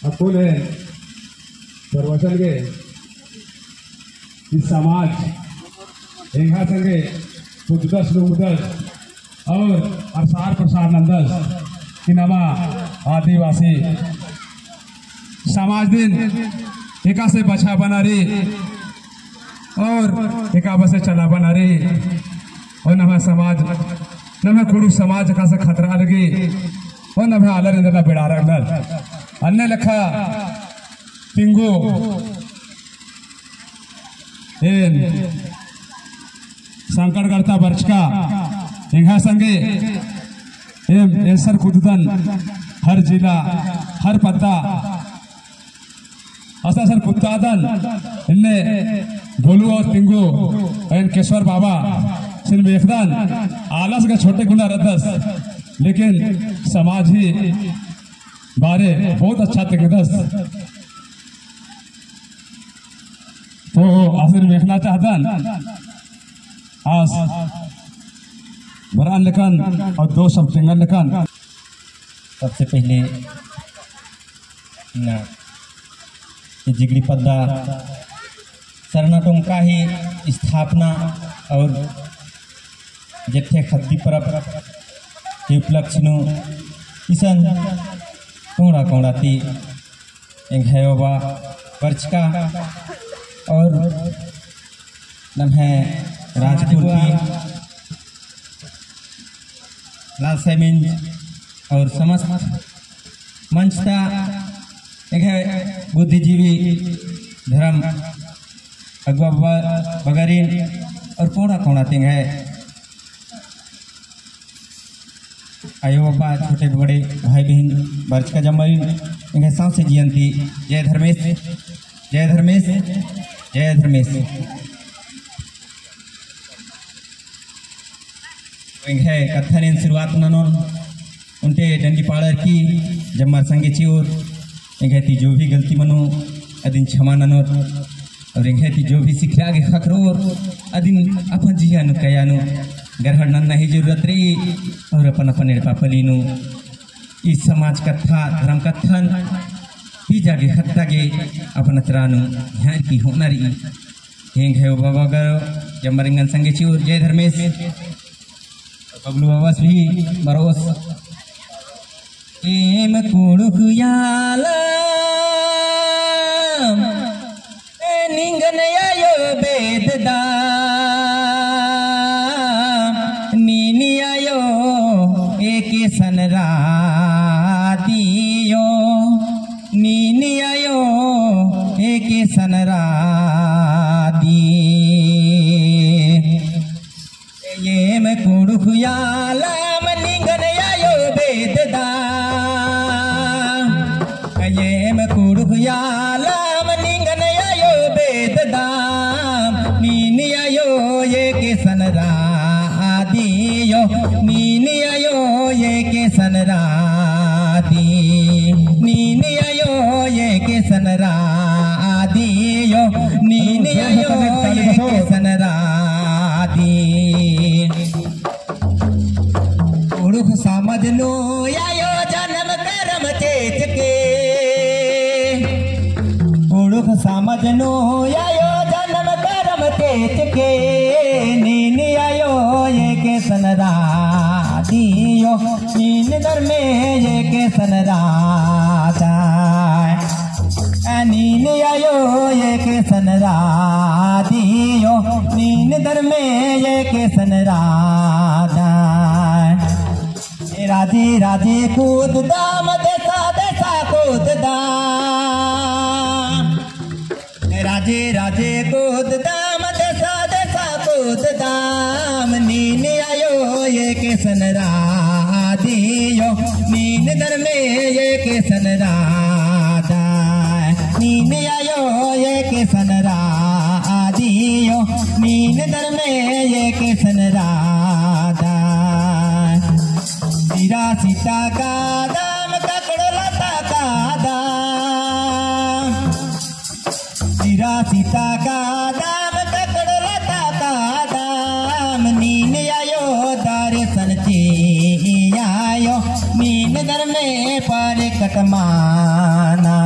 अकोले प्रवचन के इस समाज एंगा संगे पुजदस लुंगदस और अरसार प्रसार नंदस किनामा आदिवासी समाज दिन एका से बचा बना रही और एका बसे चला बना रही और नवा समाज नवा कुड़ू समाज का से खतरा लगी और नवा अलर इंदला बिड़ारा अंदर अन्य लखा पिंगो एन संकट करता वर्ष का इंगा संगे एम ऐसर कुदन हर जिला हर पत्ता असा सर कुत्तादन इन्ने गोलू और पिंगो एन केशवर बाबा सिन वेखदान आलस का छोटे गुना रदस लेकिन समाज ही बारे बहुत अच्छा तिकदस तो आसिर देखना चाहतन आज बरान लेखन और दो शब्द सिंगल लेखन। सबसे पहले ना जिगड़ी पद्दा शरणाटों का ही स्थापना और जत्थे खद्दी परब के उपलक्ष्य नु इसन कोड़ा कोड़ा ती एंघयोबा वर्ष का और नम्हे राजपुर की लाल सैमिंज और समस्त मंचता बुद्धिजीवी धर्म अगवा बगरीन और कोड़ा कोड़ा तिंग है आयो बाबा छोटे बड़े भाई बहन वर्ष का जमरीन इन्हें सांस से जियंती जय धर्मेश जय धर्मेश जय धर्मेश इन्हें कथन शुरुआत ननोन उनके डंडी पाड़र की जम्मा संगे चियोर इन्हें ती जो भी गलती मनो अदिन क्षमा ननोर और इन्हें ती जो भी सिखरा के खखरोर अदिन अपन जियानु कयानु गरहड़ नन्ना ही जरूरत रही और अपन अपन पापलीनु इस समाज कथा धर्म कथन भी जागे हत्ता गे अपन त्रानु ध्यान की होना रही हेंग है बाबा गर जमरिंगन संगे चियोर जय धर्मेश बबलू बाबा भी बरोस एम कुड़ुकुयाल निंगन आयो बेददा सनरा दियो नीनी आयो एक सनरा दी ये मैं कुड़ुकुयाला मनिंगन आयो बेददा ये मैं कुड़ुकुयाला मनिंगन आयो बेददा नीनी आयो एक सनरा दियो नीनी आयो ये के सनरादी नीनी आयो ये के सनरादी यो नीनी आयो ये के सनरादी उड़ुख समझ लो आयो जन्म कर्म चेत के उड़ुख समझ लो आयो जन्म कर्म चेत के नीनी आयो ये के सनरादी यो नीन दर में ये के सनरादा नीन आयो ये के सनरादी यो नीन दर में ये के सनरादा राजे राजे कूद दाम देसा देसा कूद दाम राजे राजे कूद दाम देसा देसा कूद दाम नीन आयो ये के सनरादी यो नीन दर में ये के सनरादा नीन आयो ये के सनरादी यो नीन दर में ये के सनरादा सीरा सीता का दाम ककड़ो लता का दाम सीरा सीता का दाम ककड़ो लता का दाम नीन आयो दर्शन ची आयो नीन दर में पर कटमाना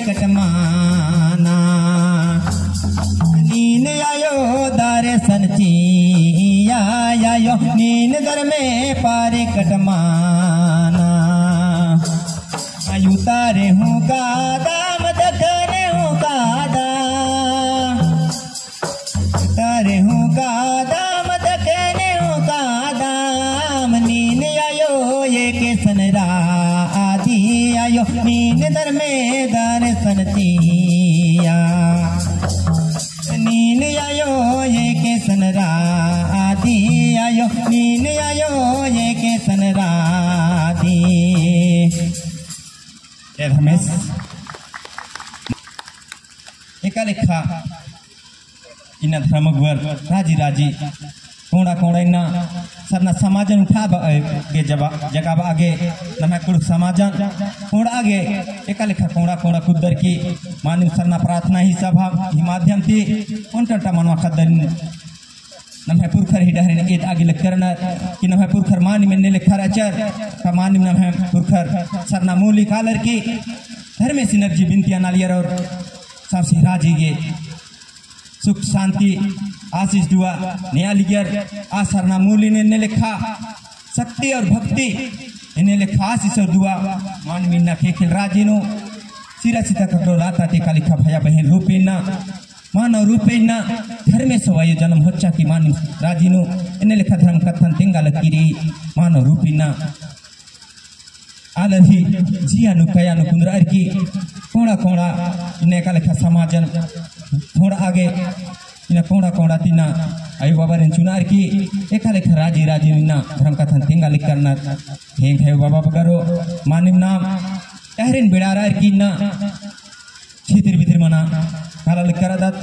कटमाना नीन आयो दर्शन चिया आयो नीन दर में पारे कटमाना आयु तारे हूँ का दाम दखरे हूँ का दाम तारे हूँ का दाम दखरे हूँ का दाम नीन आयो ये के सनरा आदि आयो नीन दर में दर्शन चिया नीन आयो ये के सनरा आदि आयो नीन आयो ये के सनरा आदि रमेश एका लेखा इना धर्मगवर राजी राजी कोड़ा कोड़ा इना सरना समाजन उठा गे जगह आगे नमे कुड़ समाजन कोड़ा आगे एका लेखा कोड़ा कोड़ा कुदर की मानिम सरना प्रार्थना ही सभा ही माध्यम थी उनटा मनवा खदर नमे पुरखर ही डहरे एत आगे लकरना कि नमे पुरखर मानिम ने लेखर अचर का मानिम नमे पुरखर सरना मूली कालर की धर्मे सिनर्जी बिनतिया नालियर और सबसे राजी गे सुख शांति आशीष दुआ नया लियर आ सरना मूली ने लिखा शक्ति और भक्ति इन्हें लिखा आशीष और दुआ मानवी ना खेल राजी नो सिरा सीता कटो राता ते का लिखा भया बहन रूपे ना मानव रूपे ना धर्मे सवाय जन्म होच्चा की मान राजी नो इन्हें लिखा धर्म कथन तेंगा लकीरी मानव रूपी ना आलही जिया नु कया नु कुंद्रा की कोड़ा कोड़ा इन्हें का लिखा समाजन थोड़ा आगे इन्हें कोड़ा कोड़ा तीना आयु बाबा रें चुनार की एका लेखा राजी राजी ना धर्म कथन तेंगा लिख करना हेंग है बाबा बगरो मानिम नाम एहरिन बिड़ारा की ना छितिर बितिर मना काला लिख करा दात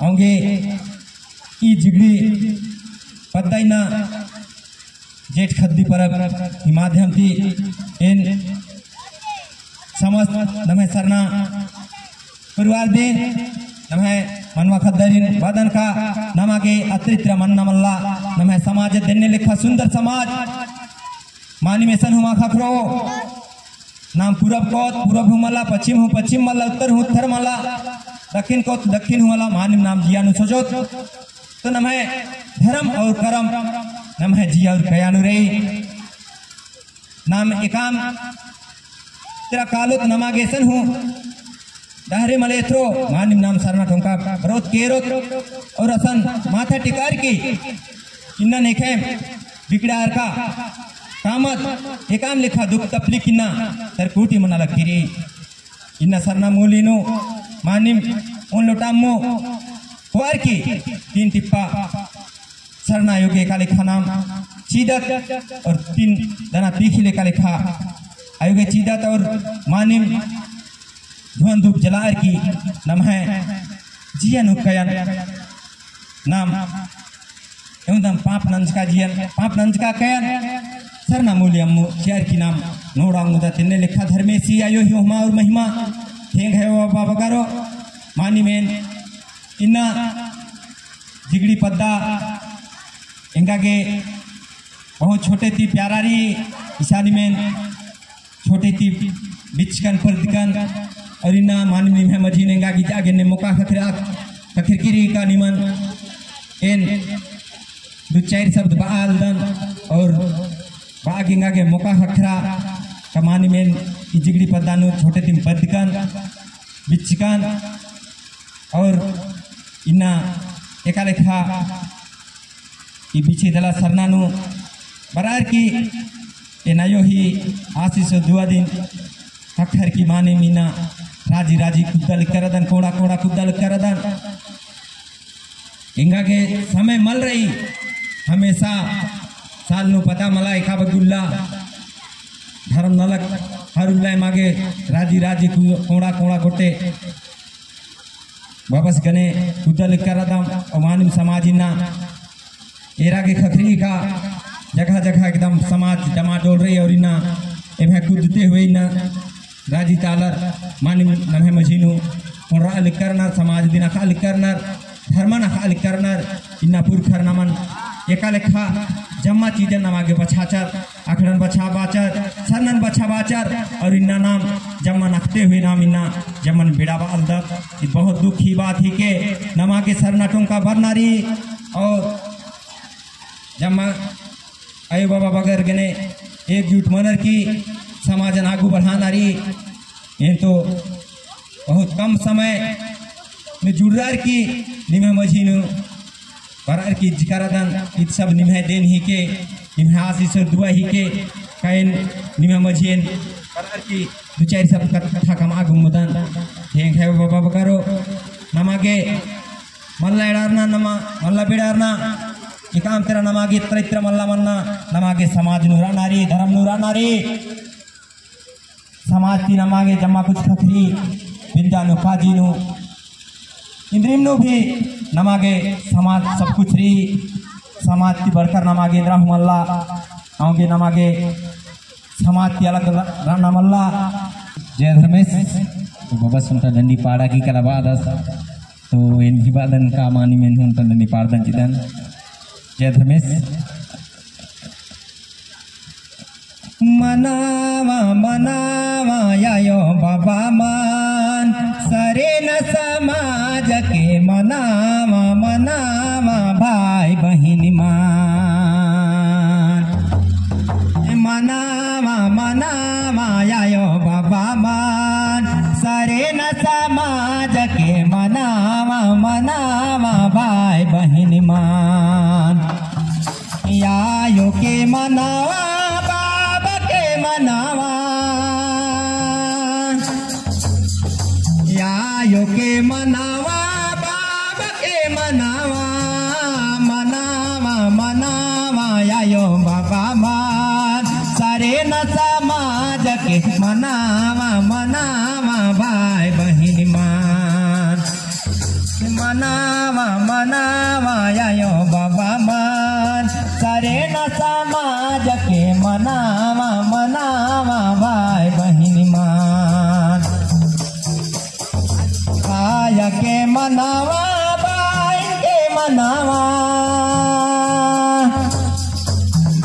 आऊंगे ई जिगड़ी पत्ता ना जेठ खद्दी परब की माध्यम थी इन समस्त नमे सरना परिवार दिन नमे मनवा खद्दरिन बादन का नमागे अत्रित्र मन नमल्ला नमे समाज देने लिखा सुंदर समाज मानी में सन हुमा खखरो नाम पूरब को पूरब हुमला पश्चिम हूँ पश्चिम मल्ला उत्तर हूँ उत्तर मल्ला दक्षिण को दक्षिण हुमला मानिम नाम जियानु सोचोत तो नमे धर्म और कर्म नमे जिया और कयानु रे नाम एकाम तेरा कालोत नमागे सन हूँ दाहरे मले थ्रो मानिम नाम सरना ठोंका रोत केरोत और असन माथा टिकार की इन्ना नेखे बिगड़ार का कामत एकाम लिखा दुख तपली किन्ना तर कूटी मना लकीरी इन्ना सरना मूलीनो मानिम उन लोटामो हुआर की तीन टिप्पा सरना योगे का लिखा नाम चीदत और तीन दना तीखी लेका लिखा आयोगे चीदत और मानिम धुआं धूप जलार की नम है जियन हुकयन नाम एवं पाप नंज का जियन पाप नंज का कयन सरना मूल्यम शेयर की नाम नोड़ा मुदा तिन्ने लिखा धर्मेसी आयो ही हुमा और महिमा हेंग है वो बाबा करो मानी मेन इन्ना जिगड़ी पद्दा इंगा के बहुत छोटे थी प्यारारी ईशानी मेन छोटे थी बिचकन पर्दकन और इन्ना मानवी में मजीने गा गीता गे ने मौका खतरा खखिरकिरी का निमन इन दो चार शब्द बाल दन और बागिंगा के मौका खखरा कमानी में जिगड़ी पदानु छोटे तीन पदकन बिचकन और इन्ना एका लेखा ई बिछे दला सरनानु बरार की ए नयो ही आशीष दुआ दिन खखर की माने मीना राजी राजी कुद्दल करदन कोड़ा कोड़ा कुद्दल करदन इंगा के समय मल रही हमेशा साल नु पता मला एका बगुल्ला धर्म नलक हरुल्लाय मागे राजी राजी कोड़ा कोड़ा गोटे वापस गने कुद्दल करदम और मानिम समाजिना एरा के खखरी का जगह जगह एकदम समाज डमाडोल रही और इना एभे कूदते हुए इना राजी तालर मानिम नम्हे मजीनु कोरा अलिक करनर समाज दिना का अलिक करनर धर्मना का अलिक करनर इना पुरखर नमन एका लेखा जम्मा चीजन नमागे बछाचर अखड़न बछा बाचर सरनन बछा बाचर और इन्ना नाम जम्मा नखते हुए नाम इन्ना जमन बिड़ा बालदक ये बहुत दुख की बात ही के नमागे सरना टोंका भरनारी और जम्मा आयो बाबा बगर गने एकजुट मनर की समाजन आगू बढ़ानारी ये तो बहुत कम समय में जुड़ार की निमे मझीनु बरार की जिकारादान इत सब निमे देन ही के निमे आशीष दुआ ही के काइन निमे मझीन बरार की दो चार सब कथा कम आगू मुदान हेंग है बाबा बकारो नमागे मल्ला एडारना नमा मल्ला बिडारना इकाम तेरा नमागे त्रैत्र मल्ला मन्ना नमागे समाज नूरा नारी धर्म नूरा नारी समाज की नमागे जम्मा कुछ खखरी बिंदानु काजीनु इंद्रिमनु भी नमागे समाज सब कुछ री समाज की बढ़कर नमागे इंद्रा मल्ला आओगे नमागे समाज की अलग नमल्ला जय धर्मेश तो बाबा सुनता डंडी पाड़ा की कला बादस तो इन बादन का मानी में हूं डंडी पाड़दन जिदन जय धर्मेश मनावा मनावा यायो बाबा मान सरे न समाज के मनावा मनावा भाई बहन मान मनावा मनावा यायो बाबा मान सरे न समाज के मनावा मनावा भाई बहन मान यायो के मनावा मनावा यायो के मनावा बाबा के मनावा मनावा मनावा यायो बाबा मान सारे न समाज के मनावा मनावा भाई बहन मान मनावा मनावा यायो बाबा मान सारे न समाज के मनावा मनावा भाई बहन मान आया के मनावा भाई के मनावा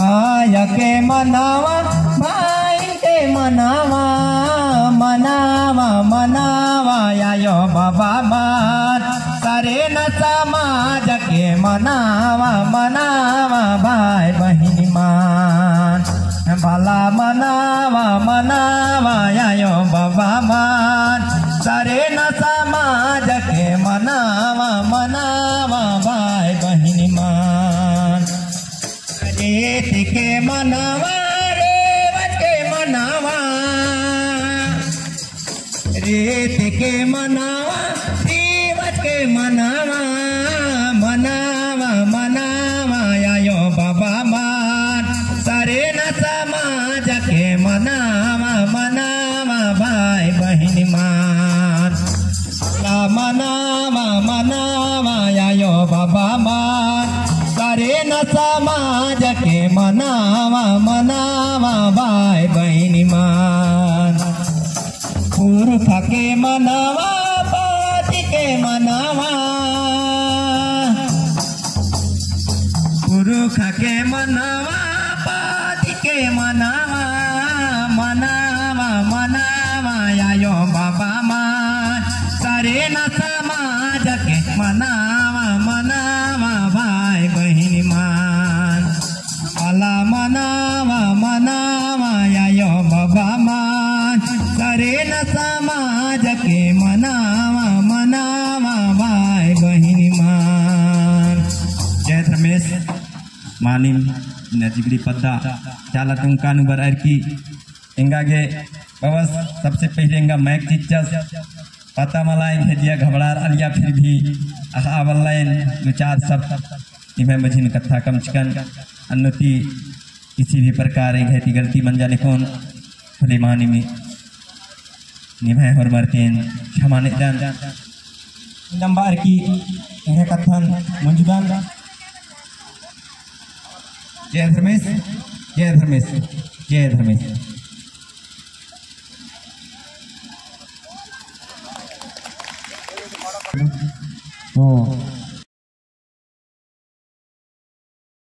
आया के मनावा भाई के मनावा मनावा मनावा यायो बाबा मान सारे न समाज के मनावा मनावा भाई बहन मान भला मनावा मनावा यायो बाबा मान सारे न समाज के मनावा मनावा भाई बहन मान रेत के मनावा रेवत के मनावा रेत के मनावा रेवत के मनावा मनावा मनावा यायो बाबा मान सारे न समाज के मनावा मनावा भाई बहन मान मनावा मनावा यायो बाबा मान सारे न समाज के मनावा मनावा भाई बहन मान पुरुष के मनावा पति के मनावा पुरुष के मनावा पति के मनावा मनावा मनावा यायो बाबा मान सारे न समाज के मनावा मनावा भाई बहन मान अला मनावा मनावा यायो बाबा मान सारे न समाज के मनावा मनावा भाई बहन मान जय धर्मेश मानिम नजिगरी पद्दा चाला तुमकानु बरार की इंगागे बाबा सबसे पहले इंगा मैक चिच्चस पता मलाइन भेजिया घबरार अलिया फिर भी आहा बल्लाइन विचार सब इमे मझिन कथा कम चिकन अन्नति किसी भी प्रकार घटी गलती बन जाने कौन खुले मानी में निभाए और मरतेन क्षमाने जान नंबर की इन्हें कथन मंजुदान जय धर्मेश जय धर्मेश जय धर्मेश तो